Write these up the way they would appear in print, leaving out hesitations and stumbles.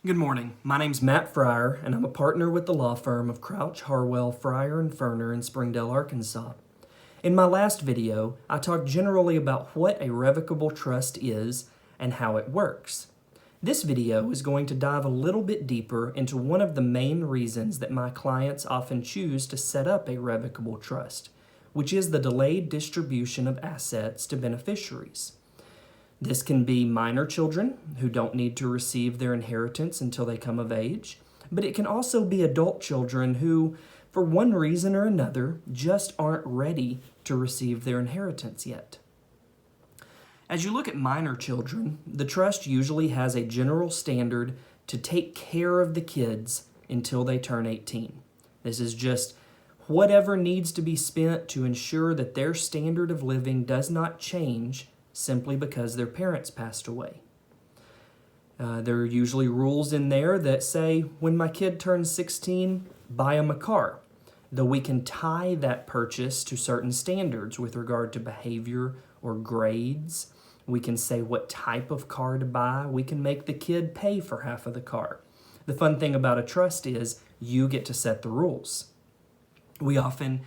Good morning. My name's Matt Fryar, and I'm a partner with the law firm of Crouch, Harwell, Fryer, and Ferner in Springdale, Arkansas. In my last video, I talked generally about what a revocable trust is and how it works. This video is going to dive a little bit deeper into one of the main reasons that my clients often choose to set up a revocable trust, which is the delayed distribution of assets to beneficiaries. This can be minor children who don't need to receive their inheritance until they come of age, but it can also be adult children who, for one reason or another, just aren't ready to receive their inheritance yet. As you look at minor children, the trust usually has a general standard to take care of the kids until they turn 18. This is just whatever needs to be spent to ensure that their standard of living does not change simply because their parents passed away. There are usually rules in there that say, when my kid turns 16, buy them a car, though we can tie that purchase to certain standards with regard to behavior or grades. We can say what type of car to buy. We can make the kid pay for half of the car. The fun thing about a trust is you get to set the rules. We often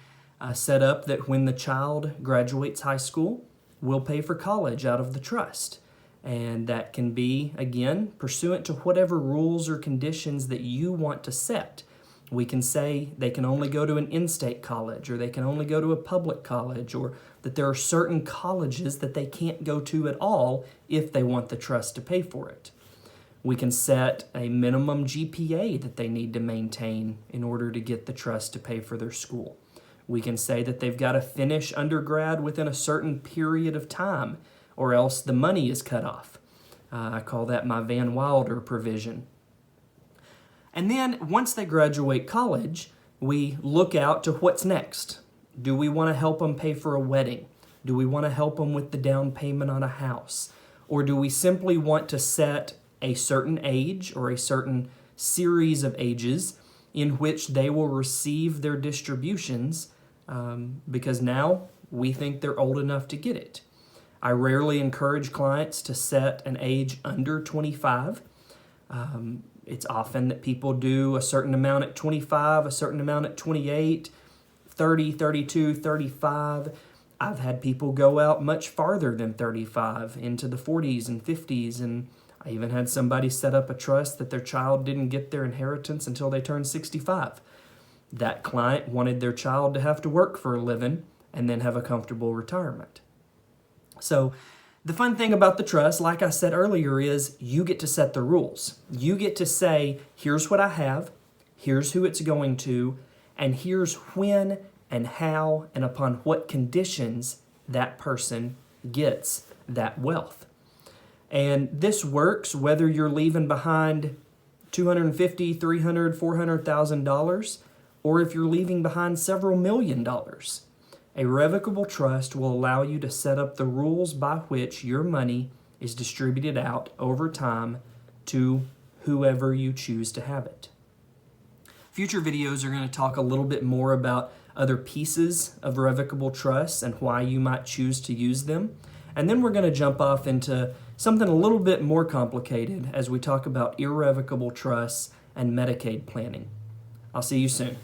set up that when the child graduates high school, we'll pay for college out of the trust. And that can be, again, pursuant to whatever rules or conditions that you want to set. We can say they can only go to an in-state college, or they can only go to a public college, or that there are certain colleges that they can't go to at all if they want the trust to pay for it. We can set a minimum GPA that they need to maintain in order to get the trust to pay for their school. We can say that they've got to finish undergrad within a certain period of time, or else the money is cut off. I call that my Van Wilder provision. And then once they graduate college, we look out to what's next. Do we want to help them pay for a wedding? Do we want to help them with the down payment on a house? Or do we simply want to set a certain age or a certain series of ages in which they will receive their distributions because now we think they're old enough to get it? I rarely encourage clients to set an age under 25. It's often that people do a certain amount at 25, a certain amount at 28, 30, 32, 35. I've had people go out much farther than 35, into the 40s and 50s, and I even had somebody set up a trust that their child didn't get their inheritance until they turned 65. That client wanted their child to have to work for a living and then have a comfortable retirement. So the fun thing about the trust, like I said earlier, is you get to set the rules. You get to say, here's what I have, here's who it's going to, and here's when and how and upon what conditions that person gets that wealth. And this works whether you're leaving behind $250,000, $300,000, $400,000, or if you're leaving behind several $1,000,000. A revocable trust will allow you to set up the rules by which your money is distributed out over time to whoever you choose to have it. Future videos are going to talk a little bit more about other pieces of revocable trusts and why you might choose to use them. And then we're going to jump off into something a little bit more complicated as we talk about irrevocable trusts and Medicaid planning. I'll see you soon.